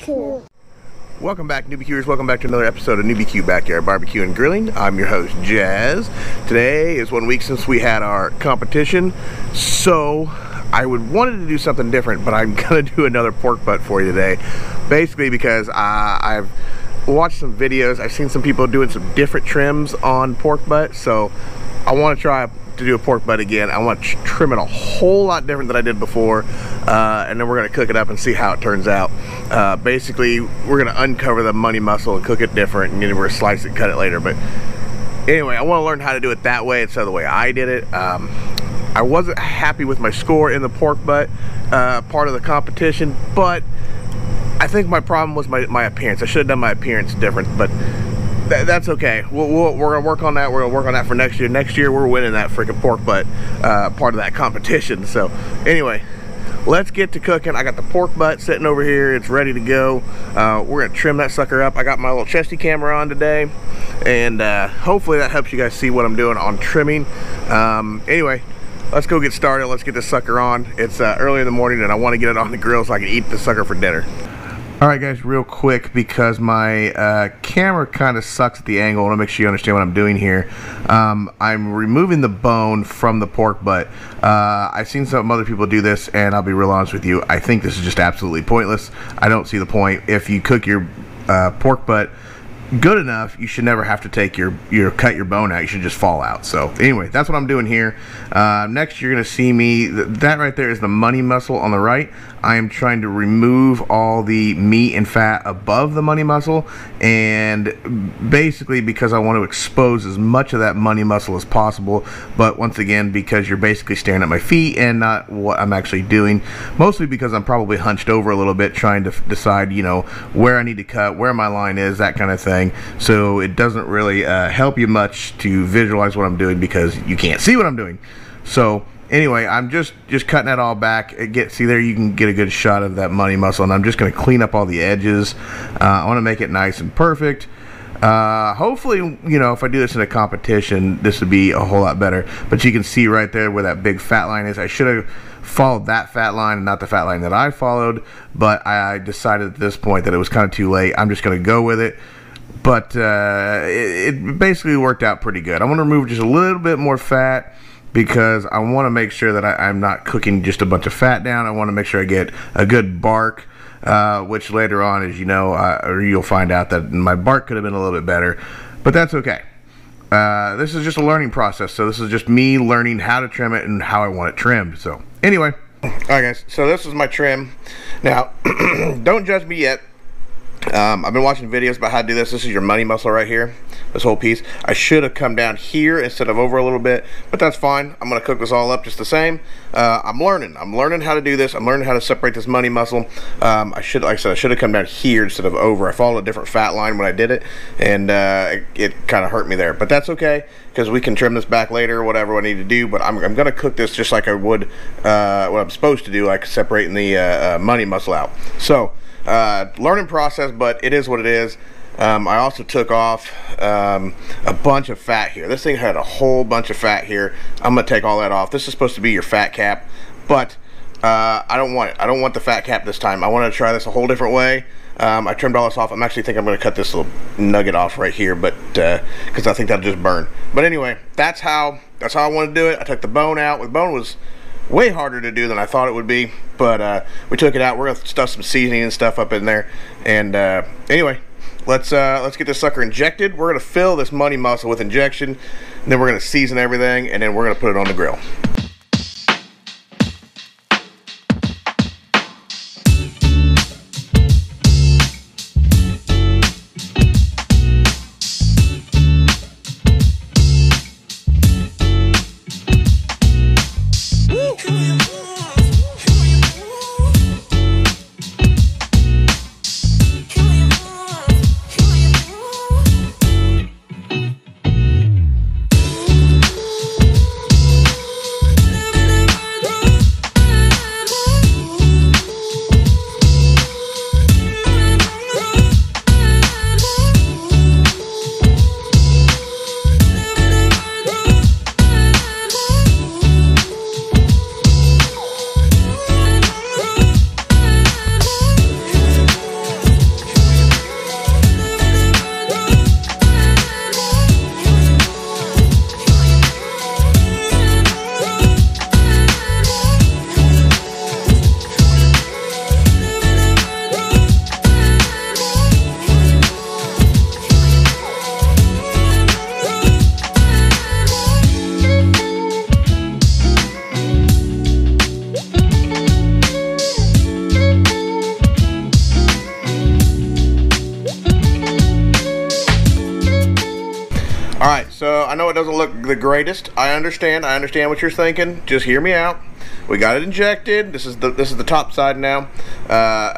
Cool. Welcome back, Newbie Qers. Welcome back to another episode of Newbie Q Backyard Barbecue and Grilling. I'm your host, Jazz. Today is 1 week since we had our competition, so I wanted to do something different, but I'm gonna do another pork butt for you today. Basically because I've watched some videos, I've seen some people doing some different trims on pork butt, so I want to try to do a pork butt again. I want to trim it a whole lot different than I did before, and then we're going to cook it up and see how it turns out. Basically, we're going to uncover the money muscle and cook it different, and then we're going to slice it and cut it later. But anyway, I want to learn how to do it that way instead of the way I did it. I wasn't happy with my score in the pork butt part of the competition, but I think my problem was my appearance. I should have done my appearance different, but that's okay. We're gonna work on that. We're gonna work on that for next year. Next year we're winning that freaking pork butt part of that competition. So anyway, let's get to cooking. I got the pork butt sitting over here. It's ready to go. We're gonna trim that sucker up. I got my little chesty camera on today, and hopefully that helps you guys see what I'm doing on trimming. Anyway, let's go get started. Let's get this sucker on. It's early in the morning, and I want to get it on the grill so I can eat the sucker for dinner. Alright guys, real quick, because my camera kind of sucks at the angle. I want to make sure you understand what I'm doing here. I'm removing the bone from the pork butt. I've seen some other people do this, and I'll be real honest with you, I think this is just absolutely pointless. I don't see the point. If you cook your pork butt good enough, you should never have to take cut your bone out. You should just fall out. So anyway, that's what I'm doing here. Next you're gonna see me, that right there is the money muscle on the right. I am trying to remove all the meat and fat above the money muscle, and basically because I want to expose as much of that money muscle as possible, but once again because you're basically staring at my feet and not what I'm actually doing, mostly because I'm probably hunched over a little bit trying to decide, you know, where I need to cut, where my line is, that kind of thing. So it doesn't really help you much to visualize what I'm doing because you can't see what I'm doing. So anyway, I'm just cutting that all back. See there, you can get a good shot of that money muscle, and I'm just going to clean up all the edges. I want to make it nice and perfect. Hopefully, you know, if I do this in a competition, this would be a whole lot better. But you can see right there where that big fat line is. I should have followed that fat line and not the fat line that I followed, but I decided at this point that it was kind of too late. I'm just going to go with it. But it basically worked out pretty good. I want to remove just a little bit more fat because I want to make sure that I'm not cooking just a bunch of fat down. I want to make sure I get a good bark, which later on, as you know, or you'll find out that my bark could have been a little bit better, but that's okay. This is just a learning process, so this is just me learning how to trim it and how I want it trimmed. So anyway, alright guys, so this is my trim. Now, don't judge me yet. I've been watching videos about how to do this. This is your money muscle right here, this whole piece. I should have come down here instead of over a little bit, but that's fine. I'm going to cook this all up just the same. I'm learning how to do this. I'm learning how to separate this money muscle. Like I said, I should have come down here instead of over. I followed a different fat line when I did it, and it kind of hurt me there, but that's okay because we can trim this back later or whatever I need to do. But I'm going to cook this just like I would what I'm supposed to do, like separating the money muscle out. So learning process, but it is what it is. I also took off a bunch of fat here. This thing had a whole bunch of fat here. I'm gonna take all that off. This is supposed to be your fat cap, but I don't want it. I don't want the fat cap this time. I want to try this a whole different way. I trimmed all this off. I'm actually thinking I'm going to cut this little nugget off right here, but because I think that'll just burn. But anyway, that's how I want to do it. I took the bone out. The bone was way harder to do than I thought it would be, but we took it out. We're gonna stuff some seasoning and stuff up in there, and anyway, let's get this sucker injected. We're gonna fill this money muscle with injection, and then we're gonna season everything, and then we're gonna put it on the grill. so I know it doesn't look the greatest. I understand what you're thinking. Just hear me out. We got it injected. This is the top side now,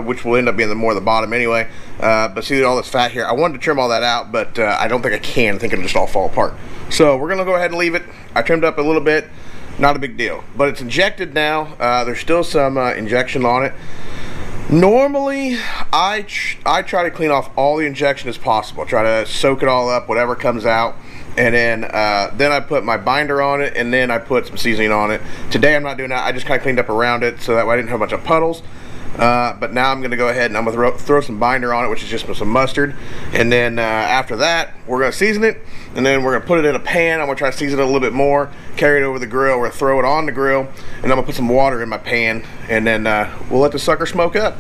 which will end up being more the bottom anyway. But see all this fat here. I wanted to trim all that out, but I don't think I can. I think it'll just all fall apart. So we're gonna go ahead and leave it. I trimmed up a little bit. Not a big deal, but it's injected now. There's still some injection on it. Normally, I try to clean off all the injection as possible. Try to soak it all up, whatever comes out, and then I put my binder on it, and then I put some seasoning on it. Today I'm not doing that. I just kind of cleaned up around it so that way I didn't have a bunch of puddles. But now I'm going to go ahead and I'm going to throw some binder on it, which is just some mustard. And then after that, we're going to season it, and then we're going to put it in a pan. I'm going to try to season it a little bit more, carry it over the grill, we're going to throw it on the grill, and I'm going to put some water in my pan, and then we'll let the sucker smoke up.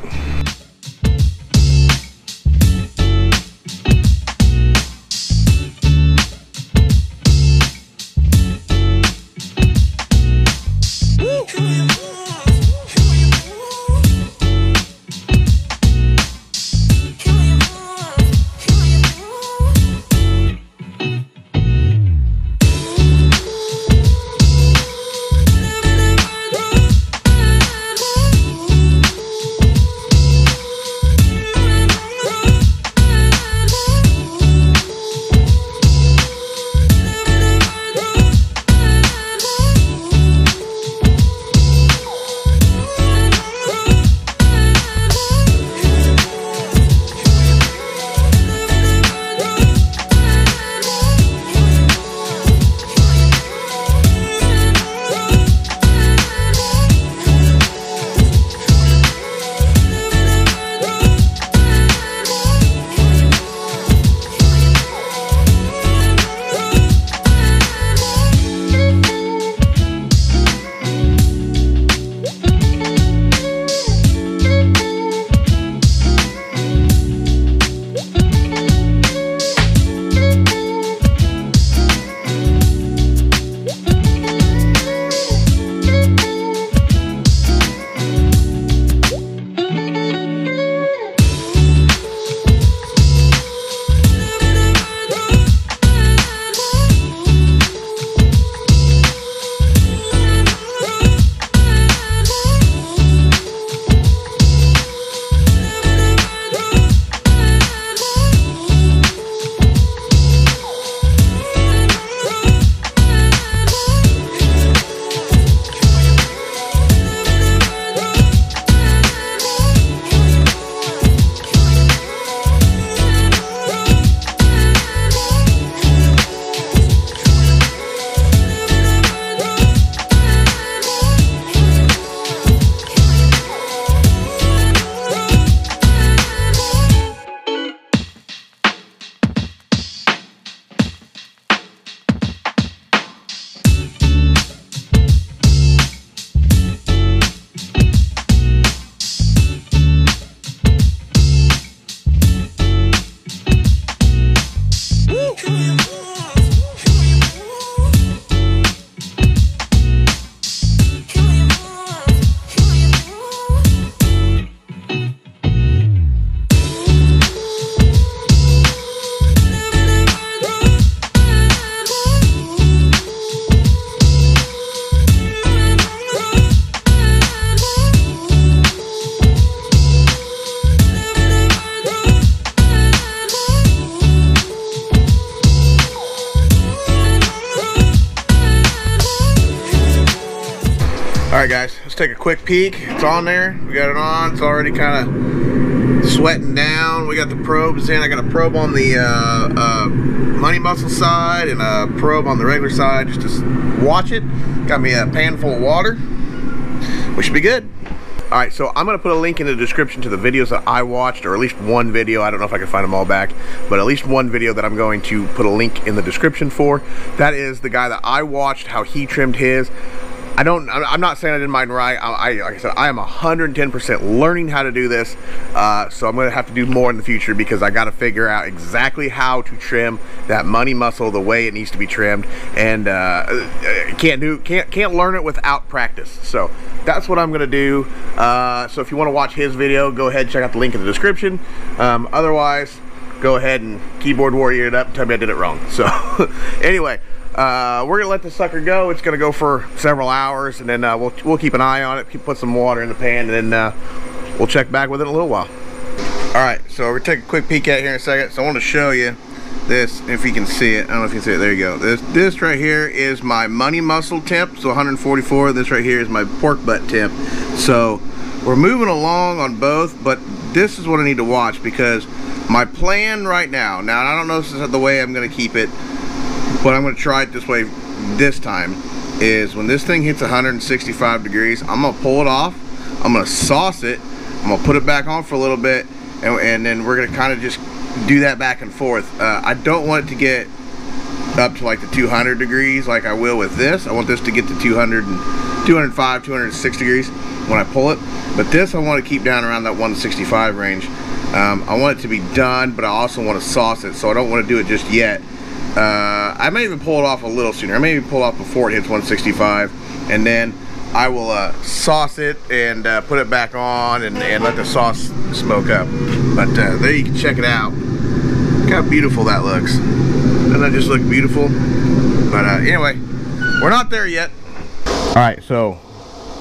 Alright guys, let's take a quick peek. It's on there. We got it on. It's already kind of sweating down. We got the probes in. I got a probe on the money muscle side and a probe on the regular side just to watch it. Got me a pan full of water. We should be good. Alright, so I'm going to put a link in the description to the videos that I watched, or at least one video. I don't know if I can find them all back, but at least one video that I'm going to put a link in the description for. That is the guy that I watched, how he trimmed his. I'm not saying I did mine right. Like I said, I am 110% learning how to do this. So I'm going to have to do more in the future because I got to figure out exactly how to trim that money muscle the way it needs to be trimmed. And can't learn it without practice. So that's what I'm going to do. So if you want to watch his video, go ahead and check out the link in the description. Otherwise, go ahead and keyboard warrior it up and tell me I did it wrong. So anyway, we're gonna let this sucker go. It's gonna go for several hours, and then we'll keep an eye on it, put some water in the pan, and then we'll check back with it in a little while. All right, so we're gonna take a quick peek at it here in a second. So I want to show you this, if you can see it. I don't know if you can see it. There you go. This right here is my money muscle temp, so 144. This right here is my pork butt temp. So we're moving along on both, but this is what I need to watch, because my plan right now, I don't know if this is the way I'm going to keep it, but I'm going to try it this way this time, is when this thing hits 165 degrees, I'm going to pull it off, I'm going to sauce it, I'm going to put it back on for a little bit, and then we're going to kind of just do that back and forth. I don't want it to get up to like the 200 degrees like I will with this. I want this to get to 200 and 205, 206 degrees when I pull it. But this I want to keep down around that 165 range. I want it to be done, but I also want to sauce it, so I don't want to do it just yet. I may even pull it off a little sooner. I may even pull it off before it hits 165, and then I will sauce it and put it back on and let the sauce smoke up. But there you can check it out. Look how beautiful that looks. Doesn't that just look beautiful? But anyway, we're not there yet. All right, so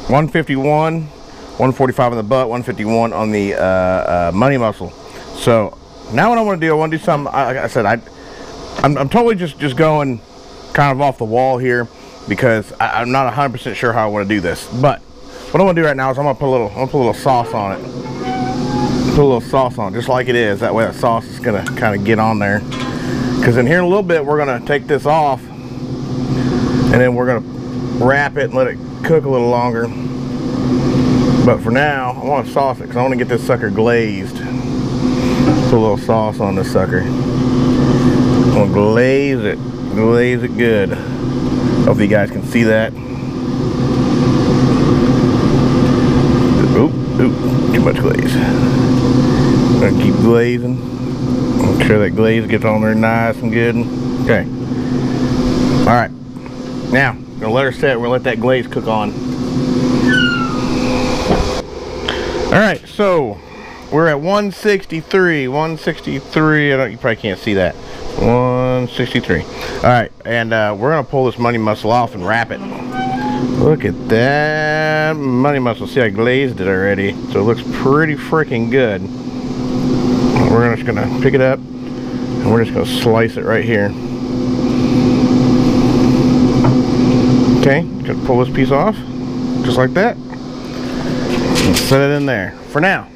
151, 145 on the butt, 151 on the money muscle. So now what I want to do, I want to do something. Like I said, I'm totally just going kind of off the wall here, because I'm not 100% sure how I want to do this. But what I want to do right now is I'm gonna put a little sauce on it. Put a little sauce on it, just like it is. That way that sauce is gonna kind of get on there. Because in here in a little bit, we're gonna take this off, and then we're gonna wrap it and let it cook a little longer. But for now, I want to sauce it because I want to get this sucker glazed. Put a little sauce on this sucker. I'm gonna glaze it good. Hopefully you guys can see that. Oop, too much glaze. I'm gonna keep glazing. Make sure that glaze gets on there nice and good. Okay. All right. Now, I'm gonna let her set. We're gonna let that glaze cook on. All right, so we're at 163. 163. You probably can't see that. 163. All right, and we're gonna pull this money muscle off and wrap it. Look at that money muscle. See, I glazed it already, so it looks pretty freaking good. We're just gonna pick it up and we're just gonna slice it right here. Okay, gonna pull this piece off just like that and set it in there for now.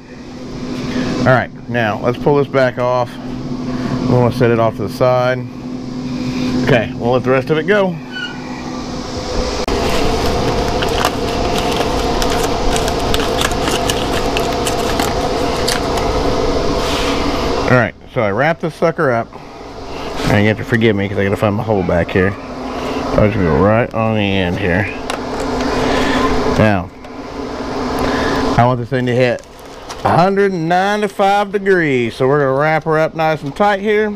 All right, now let's pull this back off. We want to set it off to the side. Okay, we'll let the rest of it go. All right, so I wrap this sucker up. Now you have to forgive me because I gotta find my hole back here. I'll just go right on the end here. Now, I want this thing to hit 195 degrees, so we're gonna wrap her up nice and tight here.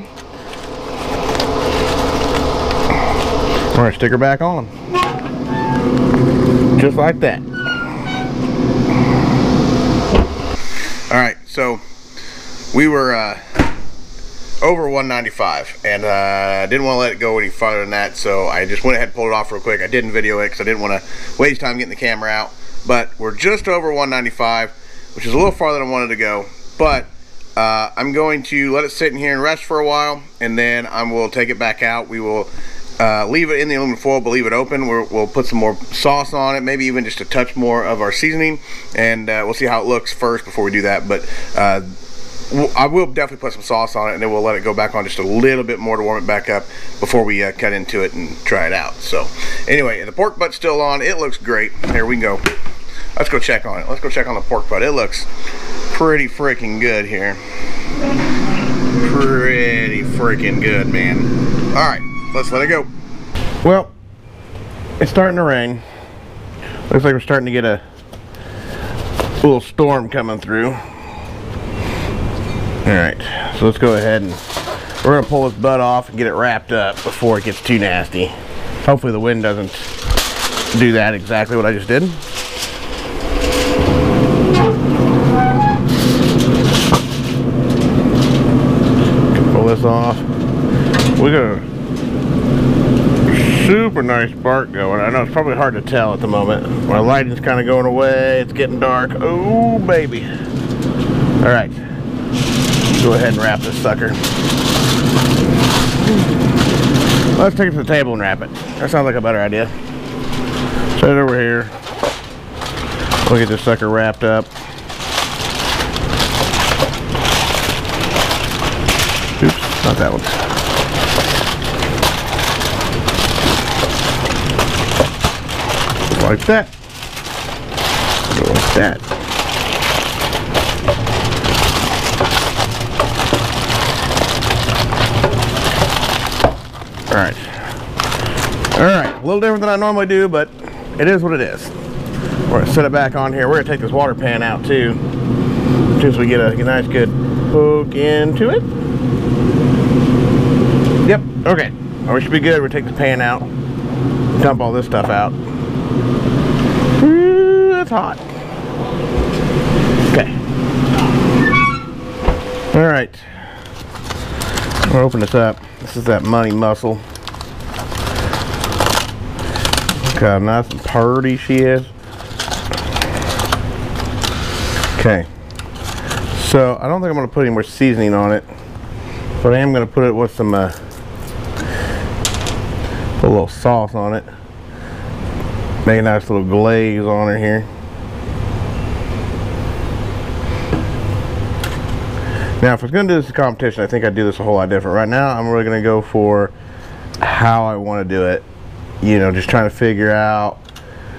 We're gonna stick her back on, just like that. All right, so we were over 195, and I didn't want to let it go any farther than that, so I just went ahead and pulled it off real quick. I didn't video it because I didn't want to waste time getting the camera out, but we're just over 195, which is a little farther than I wanted to go. But I'm going to let it sit in here and rest for a while, and then I will take it back out. We will leave it in the aluminum foil, but leave it open. We'll put some more sauce on it, maybe even just a touch more of our seasoning, and we'll see how it looks first before we do that. But I will definitely put some sauce on it, and then we'll let it go back on just a little bit more to warm it back up before we cut into it and try it out. So anyway, the pork butt's still on. It looks great. Here we go. Let's go check on it. Let's go check on the pork butt. It looks pretty freaking good here. Pretty freaking good, man. All right, let's let it go. Well, it's starting to rain. Looks like we're starting to get a little storm coming through. All right, so let's go ahead and we're gonna pull this butt off and get it wrapped up before it gets too nasty. Hopefully the wind doesn't do that exactly what I just did. this off. We got a super nice bark going. I know it's probably hard to tell at the moment. My lighting's kind of going away. It's getting dark. Oh, baby. All right. Go ahead and wrap this sucker. Let's take it to the table and wrap it. That sounds like a better idea. Set it over here. We'll get this sucker wrapped up. Oops, not that one. Like that. Go like that. Alright. Alright, a little different than I normally do, but it is what it is. We're going to set it back on here. We're going to take this water pan out too. Just so we get a nice good poke into it. Yep, okay. We should be good. We'll take the pan out. Dump all this stuff out. Ooh, that's hot. Okay. Alright. I'm gonna open this up. This is that money mussel. Look how nice and purty she is. Okay. So I don't think I'm gonna put any more seasoning on it, but I am gonna put it with some put a little sauce on it. Make a nice little glaze on her here. Now, if I was going to do this competition, I think I'd do this a whole lot different. Right now, I'm really going to go for how I want to do it. You know, just trying to figure out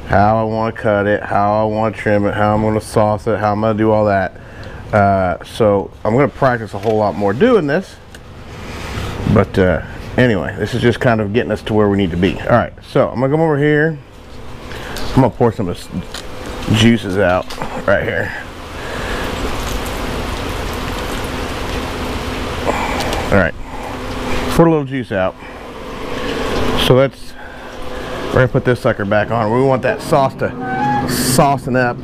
how I want to cut it, how I want to trim it, how I'm going to sauce it, how I'm going to do all that. So, I'm going to practice a whole lot more doing this. But anyway, this is just kind of getting us to where we need to be. Alright, so I'm going to come over here. I'm going to pour some of this juices out right here. Alright, pour a little juice out. So we're going to put this sucker back on. We want that sauce to soften up.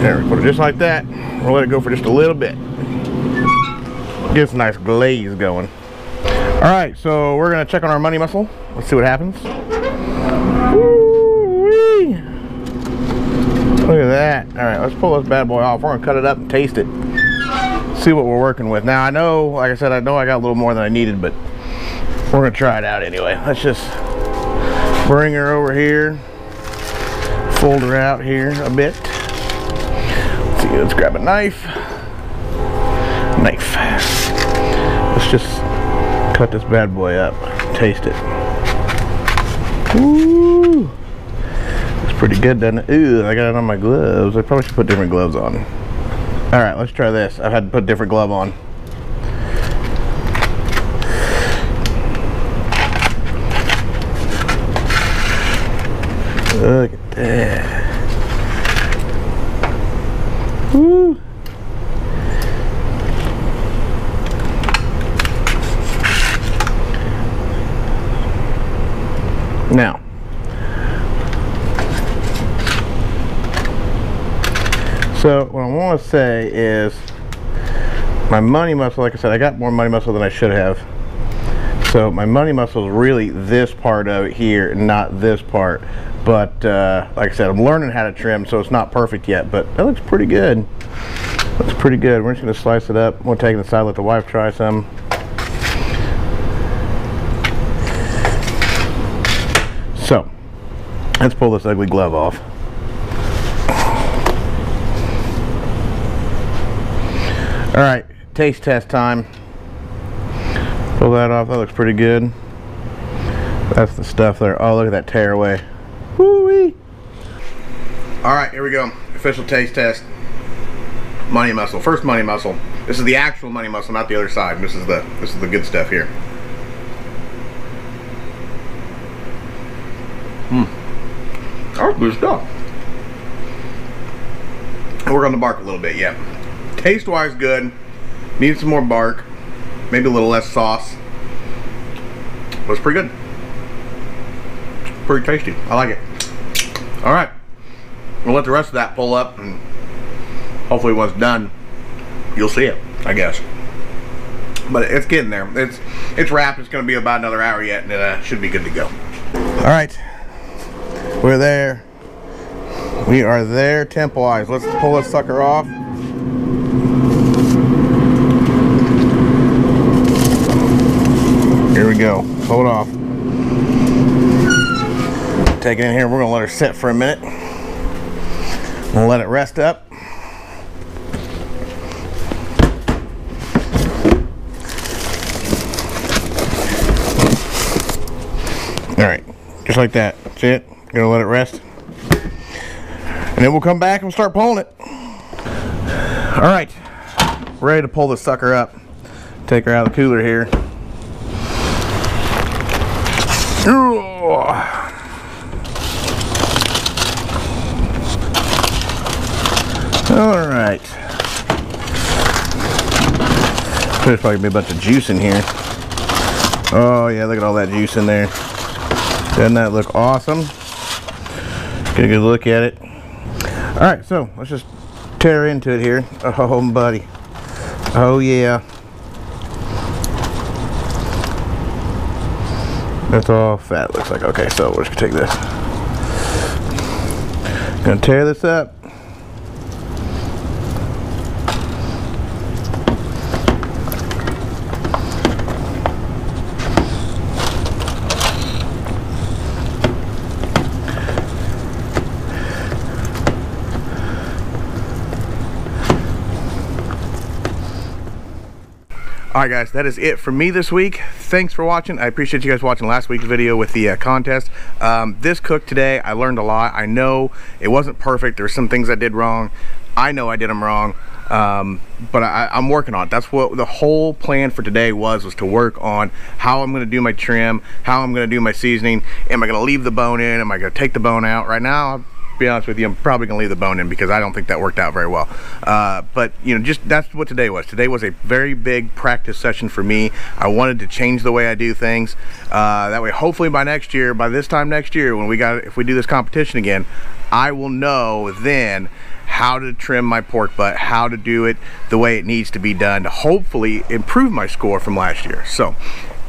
There, we put it just like that. We'll let it go for just a little bit. Get some nice glaze going. Alright, so we're going to check on our money mussel. Let's see what happens. Woo-wee. Look at that. Alright, let's pull this bad boy off. We're going to cut it up and taste it. See what we're working with. Now I know, like I said, I know I got a little more than I needed, but we're going to try it out anyway. Let's just bring her over here. Fold her out here a bit. Let's see, let's grab a knife. Let's just cut this bad boy up. Taste it. Ooh, it's pretty good, doesn't it? Ooh, I got it on my gloves. I probably should put different gloves on. All right, let's try this. I've had to put a different glove on. Look at that. Woo. Now, so what I want to say is my money mussel, like I said, I got more money mussel than I should have. So my money mussel is really this part of it here, not this part. But like I said, I'm learning how to trim, so it's not perfect yet, but that looks pretty good. Looks pretty good. We're just going to slice it up. I'm going to take it aside, let the wife try some. So, let's pull this ugly glove off. Alright, taste test time. Pull that off, that looks pretty good. That's the stuff there. Oh, look at that tearaway. Woo-wee! Alright, here we go. Official taste test. Money mussel. First money mussel. This is the actual money mussel, not the other side. This is the good stuff here. That's good stuff. Work on the bark a little bit, yeah. Taste wise, good. Needs some more bark. Maybe a little less sauce. But it's pretty good. Pretty tasty. I like it. Alright. We'll let the rest of that pull up, and hopefully once done, you'll see it. I guess. But it's getting there. It's wrapped. It's going to be about another hour yet, and it should be good to go. All right, we're there. We are there temp-wise. Let's pull this sucker off. Here we go. Pull it off. Take it in here. We're going to let her sit for a minute. We'll let it rest up. Alright, just like that. That's it. Gonna let it rest. And then we'll come back and start pulling it. Alright, ready to pull this sucker up. Take her out of the cooler here. Alright. There's probably be a bunch of juice in here. Oh yeah, look at all that juice in there. Doesn't that look awesome? Get a good look at it. Alright, so let's just tear into it here. Oh buddy. Oh yeah. That's all fat, looks like. Okay, so we're just gonna take this. Gonna tear this up. Alright guys, that is it for me this week. Thanks for watching. I appreciate you guys watching last week's video with the contest. This cook today, I learned a lot. I know it wasn't perfect. There were some things I did wrong. I know I did them wrong. But I'm working on it. That's what the whole plan for today was to work on how I'm going to do my trim, how I'm going to do my seasoning. Am I going to leave the bone in? Am I going to take the bone out? Right now, be honest with you, I'm probably gonna leave the bone in because I don't think that worked out very well. But you know, just that's what today was. Today was a very big practice session for me. I wanted to change the way I do things. That way, hopefully by next year, by this time next year, when if we do this competition again, I will know then how to trim my pork butt, how to do it the way it needs to be done to hopefully improve my score from last year. So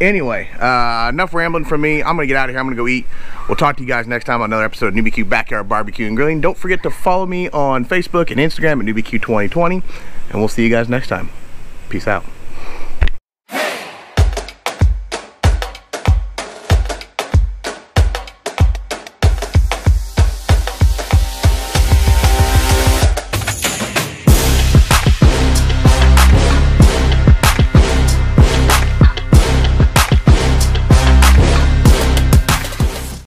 anyway, enough rambling from me. I'm gonna get out of here. I'm gonna go eat. We'll talk to you guys next time on another episode of NewBQ Backyard Barbecue and Grilling. Don't forget to follow me on Facebook and Instagram at NewBQ2020, and we'll see you guys next time. Peace out.